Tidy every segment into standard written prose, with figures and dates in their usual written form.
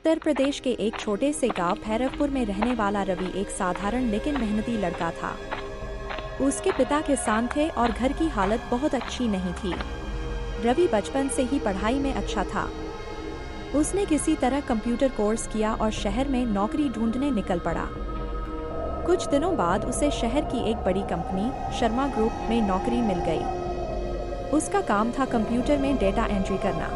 उत्तर प्रदेश के एक छोटे से गांव भैरवपुर में रहने वाला रवि एक साधारण लेकिन मेहनती लड़का था। उसके पिता किसान थे और घर की हालत बहुत अच्छी नहीं थी। रवि बचपन से ही पढ़ाई में अच्छा था। उसने किसी तरह कंप्यूटर कोर्स किया और शहर में नौकरी ढूंढने निकल पड़ा। कुछ दिनों बाद उसे शहर की एक बड़ी कंपनी शर्मा ग्रुप में नौकरी मिल गई। उसका काम था कंप्यूटर में डेटा एंट्री करना।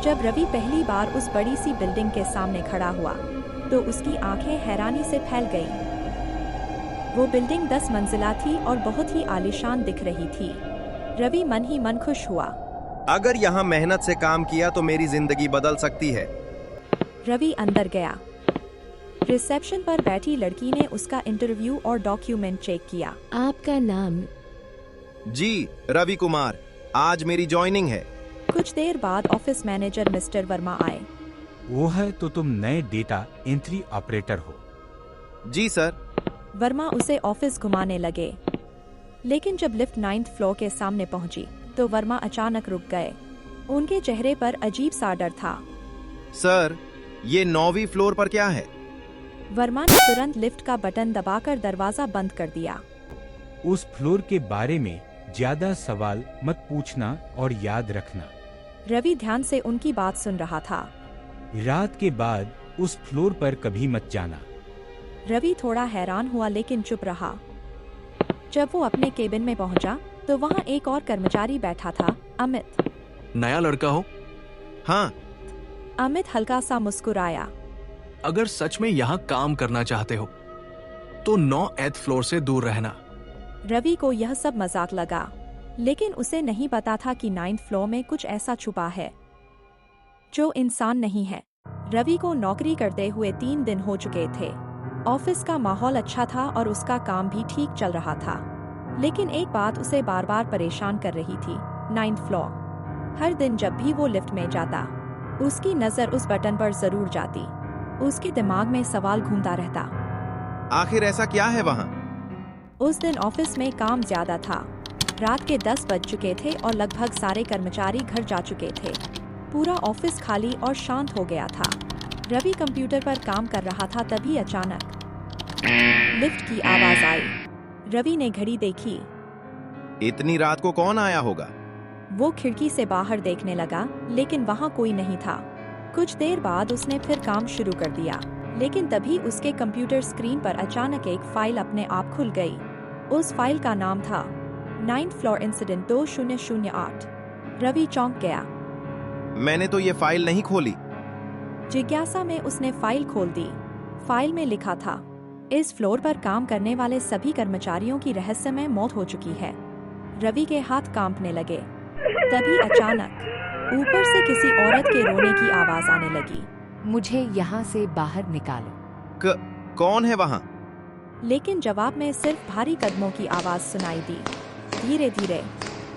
जब रवि पहली बार उस बड़ी सी बिल्डिंग के सामने खड़ा हुआ तो उसकी आंखें हैरानी से फैल गईं। वो बिल्डिंग 10 मंजिला थी और बहुत ही आलीशान दिख रही थी। रवि मन ही मन खुश हुआ। अगर यहाँ मेहनत से काम किया तो मेरी जिंदगी बदल सकती है। रवि अंदर गया। रिसेप्शन पर बैठी लड़की ने उसका इंटरव्यू और डॉक्यूमेंट चेक किया। आपका नाम? जी, रवि कुमार। आज मेरी जॉइनिंग है। कुछ देर बाद ऑफिस मैनेजर मिस्टर वर्मा आए। वो है तो तुम नए डेटा एंट्री ऑपरेटर हो? जी सर। वर्मा उसे ऑफिस घुमाने लगे, लेकिन जब लिफ्ट 9th फ्लोर के सामने पहुंची तो वर्मा अचानक रुक गए। उनके चेहरे पर अजीब सा डर था। सर, ये 9वीं फ्लोर पर क्या है? वर्मा ने तुरंत लिफ्ट का बटन दबाकर दरवाजा बंद कर दिया। उस फ्लोर के बारे में ज्यादा सवाल मत पूछना और याद रखना। रवि ध्यान से उनकी बात सुन रहा था। रात के बाद उस फ्लोर पर कभी मत जाना। रवि थोड़ा हैरान हुआ लेकिन चुप रहा। जब वो अपने केबिन में पहुंचा तो वहां एक और कर्मचारी बैठा था, अमित। नया लड़का हो? हाँ। अमित हल्का सा मुस्कुराया। अगर सच में यहाँ काम करना चाहते हो तो 9th फ्लोर से दूर रहना। रवि को यह सब मजाक लगा, लेकिन उसे नहीं पता था कि 9th फ्लोर में कुछ ऐसा छुपा है जो इंसान नहीं है। रवि को नौकरी करते हुए 3 दिन हो चुके थे। ऑफिस का माहौल अच्छा था और उसका काम भी ठीक चल रहा था, लेकिन एक बात उसे बार बार परेशान कर रही थी, 9th फ्लोर। हर दिन जब भी वो लिफ्ट में जाता उसकी नजर उस बटन पर जरूर जाती। उसके दिमाग में सवाल घूमता रहता, आखिर ऐसा क्या है वहाँ? उस दिन ऑफिस में काम ज्यादा था। रात के 10 बज चुके थे और लगभग सारे कर्मचारी घर जा चुके थे। पूरा ऑफिस खाली और शांत हो गया था। रवि कंप्यूटर पर काम कर रहा था, तभी अचानक लिफ्ट की आवाज आई। रवि ने घड़ी देखी। इतनी रात को कौन आया होगा? वो खिड़की से बाहर देखने लगा, लेकिन वहाँ कोई नहीं था। कुछ देर बाद उसने फिर काम शुरू कर दिया, लेकिन तभी उसके कंप्यूटर स्क्रीन पर अचानक एक फाइल अपने आप खुल गई। उस फाइल का नाम था 9th फ्लोर इंसिडेंट 2008। रवि चौंक गया। मैंने तो ये फाइल नहीं खोली। जिज्ञासा में उसने फाइल खोल दी। फाइल में लिखा था, इस फ्लोर पर काम करने वाले सभी कर्मचारियों की रहस्यमय मौत हो चुकी है। रवि के हाथ कांपने लगे। तभी अचानक ऊपर से किसी औरत के रोने की आवाज आने लगी। मुझे यहाँ से बाहर निकालो। कौन है वहाँ? लेकिन जवाब में सिर्फ भारी कदमों की आवाज सुनाई दी, धीरे धीरे,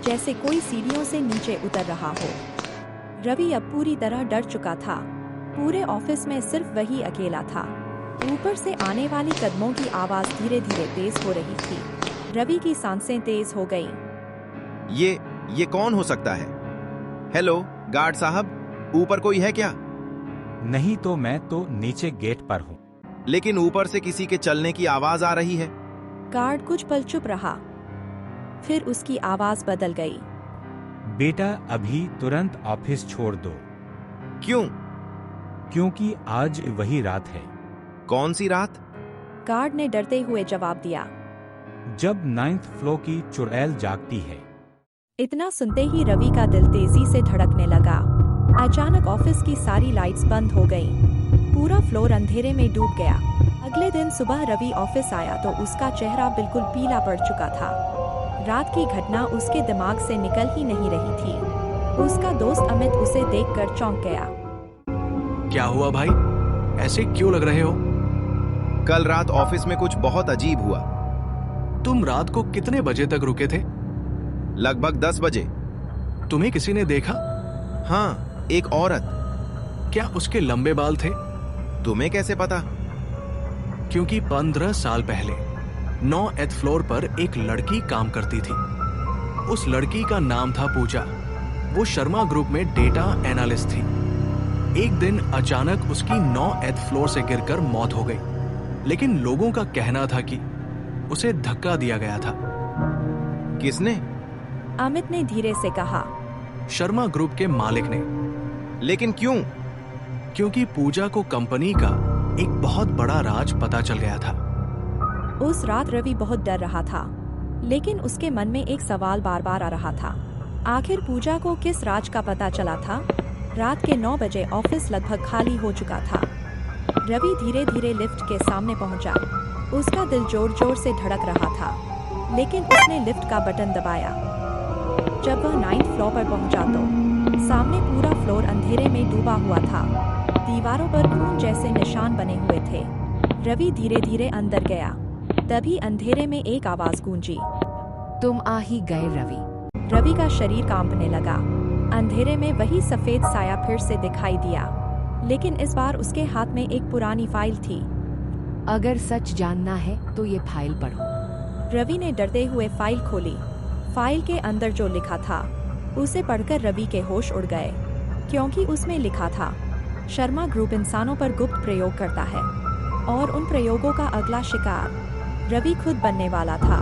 जैसे कोई सीढ़ियों से नीचे उतर रहा हो। रवि अब पूरी तरह डर चुका था। पूरे ऑफिस में सिर्फ वही अकेला था। ऊपर से आने वाली कदमों की आवाज धीरे धीरे तेज हो रही थी। रवि की सांसें तेज हो गईं। ये कौन हो सकता है? हेलो गार्ड साहब, ऊपर कोई है क्या? नहीं तो मैं तो नीचे गेट पर हूँ। लेकिन ऊपर से किसी के चलने की आवाज आ रही है। गार्ड कुछ पल चुप रहा, फिर उसकी आवाज बदल गई। बेटा, अभी तुरंत ऑफिस छोड़ दो। क्यों? क्योंकि आज वही रात है। कौन सी रात? गार्ड ने डरते हुए जवाब दिया, जब 9th फ्लोर की चुड़ैल जागती है। इतना सुनते ही रवि का दिल तेजी से धड़कने लगा। अचानक ऑफिस की सारी लाइट्स बंद हो गईं। पूरा फ्लोर अंधेरे में डूब गया। अगले दिन सुबह रवि ऑफिस आया तो उसका चेहरा बिल्कुल पीला पड़ चुका था। रात की घटना उसके दिमाग से निकल ही नहीं रही थी। उसका दोस्त अमित उसे देखकर चौंक गया। क्या हुआ भाई? ऐसे क्यों लग रहे हो? कल रात ऑफिस में कुछ बहुत अजीब हुआ। तुम रात को कितने बजे तक रुके थे? लगभग 10 बजे। तुम्हें किसी ने देखा? हाँ, एक औरत। क्या उसके लंबे बाल थे? तुम्हें कैसे पता? क्योंकि 15 साल पहले 9th फ्लोर पर एक लड़की काम करती थी। उस लड़की का नाम था पूजा। वो शर्मा ग्रुप में डेटा एनालिस्ट थी। एक दिन अचानक उसकी 9th फ्लोर से गिरकर मौत हो गई, लेकिन लोगों का कहना था कि उसे धक्का दिया गया था। किसने? अमित ने धीरे से कहा। शर्मा ग्रुप के मालिक ने। लेकिन क्यों? क्योंकि पूजा को कंपनी का एक बहुत बड़ा राज पता चल गया था। उस रात रवि बहुत डर रहा था, लेकिन उसके मन में एक सवाल बार बार आ रहा था। आखिर पूजा को किस राज का पता चला था? रात के 9 बजे ऑफिस लगभग खाली हो चुका था। रवि धीरे धीरे लिफ्ट के सामने पहुंचा। उसका दिल जोर जोर से धड़क रहा था, लेकिन उसने लिफ्ट का बटन दबाया। जब वह 9th फ्लोर पर पहुंचा तो सामने पूरा फ्लोर अंधेरे में डूबा हुआ था। दीवारों पर खून जैसे निशान बने हुए थे। रवि धीरे धीरे अंदर गया। तभी अंधेरे में एक आवाज गूंजी। तुम आ ही गए रवि। रवि का शरीर कांपने लगा। अंधेरे में वही सफेद साया फिर से दिखाई दिया, लेकिन इस बार उसके हाथ में एक पुरानी फाइल थी। अगर सच जानना है तो ये फाइल पढ़ो। रवि ने डरते हुए फाइल खोली। फाइल के अंदर जो लिखा था उसे पढ़कर रवि के होश उड़ गए, क्योंकि उसमें लिखा था, शर्मा ग्रुप इंसानों पर गुप्त प्रयोग करता है और उन प्रयोगों का अगला शिकार रवि खुद बनने वाला था।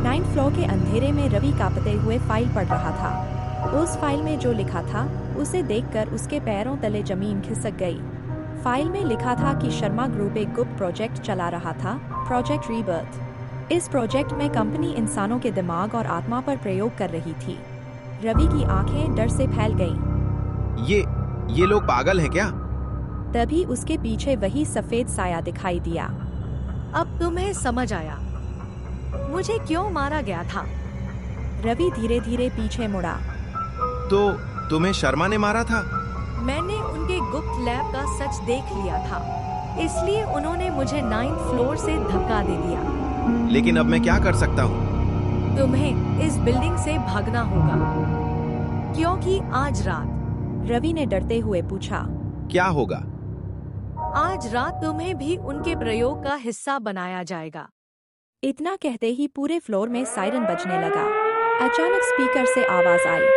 9th फ्लोर के अंधेरे में रवि कांपते हुए फाइल पढ़ रहा था। उस फाइल में जो लिखा था उसे देखकर उसके पैरों तले जमीन खिसक गई। फाइल में लिखा था कि शर्मा ग्रुप एक गुप्त प्रोजेक्ट चला रहा था, प्रोजेक्ट रीबर्थ। इस प्रोजेक्ट में कंपनी इंसानों के दिमाग और आत्मा पर प्रयोग कर रही थी। रवि की आंखें डर से फैल गईं। ये लोग पागल हैं क्या? तभी उसके पीछे वही सफेद साया दिखाई दिया। अब तुम्हें समझ आया मुझे क्यों मारा गया था। रवि धीरे धीरे पीछे मुड़ा। तो तुम्हें शर्मा ने मारा था? मैंने उनके गुप्त लैब का सच देख लिया था, इसलिए उन्होंने मुझे 9th फ्लोर से धक्का दे दिया। लेकिन अब मैं क्या कर सकता हूँ? तुम्हें इस बिल्डिंग से भागना होगा, क्योंकि आज रात। रवि ने डरते हुए पूछा। क्या होगा? आज रात तुम्हें भी उनके प्रयोग का हिस्सा बनाया जाएगा। इतना कहते ही पूरे फ्लोर में सायरन बजने लगा। अचानक स्पीकर से आवाज आई।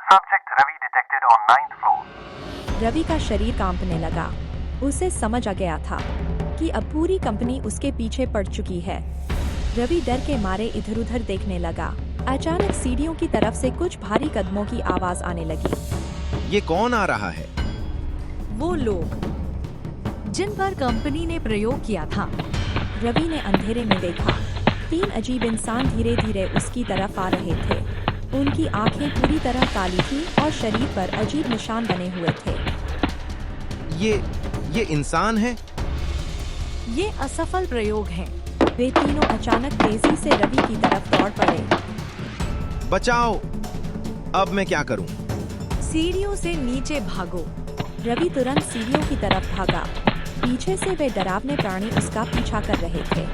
Subject Ravi detected on 9th floor. Ravi का शरीर कांपने लगा। उसे समझ आ गया था कि अब पूरी कंपनी उसके पीछे पड़ चुकी है। रवि डर के मारे इधर उधर देखने लगा। अचानक सीढ़ियों की तरफ से कुछ भारी कदमों की आवाज आने लगी। ये कौन आ रहा है? वो लोग जिन पर कंपनी ने प्रयोग किया था। रवि ने अंधेरे में देखा। 3 अजीब इंसान धीरे धीरे उसकी तरफ आ रहे थे। उनकी आंखें पूरी तरह काली थी और शरीर पर अजीब निशान बने हुए थे। ये इंसान है? ये असफल प्रयोग हैं। वे तीनों अचानक तेजी से रवि की तरफ दौड़ पड़े। बचाओ! अब मैं क्या करूं? सीढ़ियों से नीचे भागो। रवि तुरंत सीढ़ियों की तरफ भागा। पीछे से वे डरावने प्राणी उसका पीछा कर रहे थे।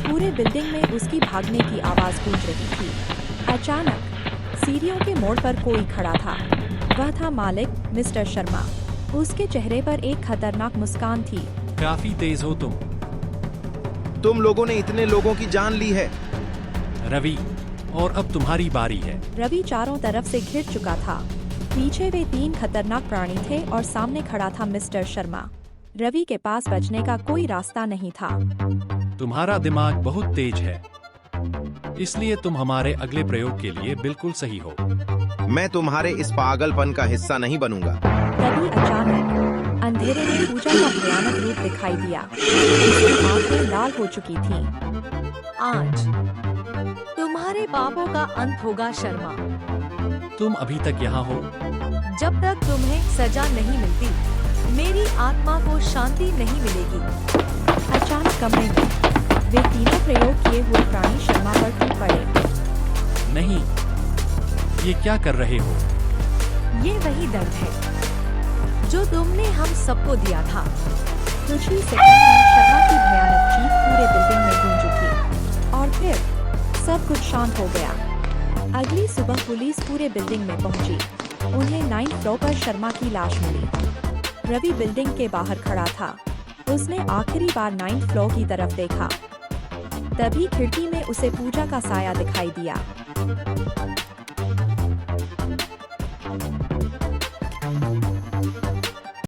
पूरे बिल्डिंग में उसकी भागने की आवाज गूंज रही थी। अचानक सीढ़ियों के मोड़ पर कोई खड़ा था। वह था मालिक, मिस्टर शर्मा। उसके चेहरे पर एक खतरनाक मुस्कान थी। काफी तेज हो तुम लोगों ने इतने लोगों की जान ली है। रवि, और अब तुम्हारी बारी है। रवि चारों तरफ से घिर चुका था। पीछे वे 3 खतरनाक प्राणी थे और सामने खड़ा था मिस्टर शर्मा। रवि के पास बचने का कोई रास्ता नहीं था। तुम्हारा दिमाग बहुत तेज है, इसलिए तुम हमारे अगले प्रयोग के लिए बिल्कुल सही हो। मैं तुम्हारे इस पागलपन का हिस्सा नहीं बनूंगा। तभी अचानक अंधेरे में पूजा का भयानक रूप दिखाई दिया। उसकी आंखें लाल हो चुकी थीं। आज तुम्हारे पापों का अंत होगा शर्मा। तुम अभी तक यहाँ हो। जब तक तुम्हें सजा नहीं मिलती, मेरी आत्मा को शांति नहीं मिलेगी। अचानक कमरे में वे तीनों प्रयोग किए हुए प्राणी शर्मा पर टूट पड़े। नहीं, ये क्या कर रहे हो? ये वही दर्द है जो तुमने हम सबको दिया था। कुछ ही सेकंड में शर्मा की भयानक चीख पूरे बिल्डिंग में गूंज उठी और फिर सब कुछ शांत हो गया। अगली सुबह पुलिस पूरे बिल्डिंग में पहुंची। उन्हें 9th फ्लोर पर शर्मा की लाश मिली। रवि बिल्डिंग के बाहर खड़ा था। उसने आखिरी बार 9th फ्लोर की तरफ देखा। तभी खिड़की में उसे पूजा का साया दिखाई दिया।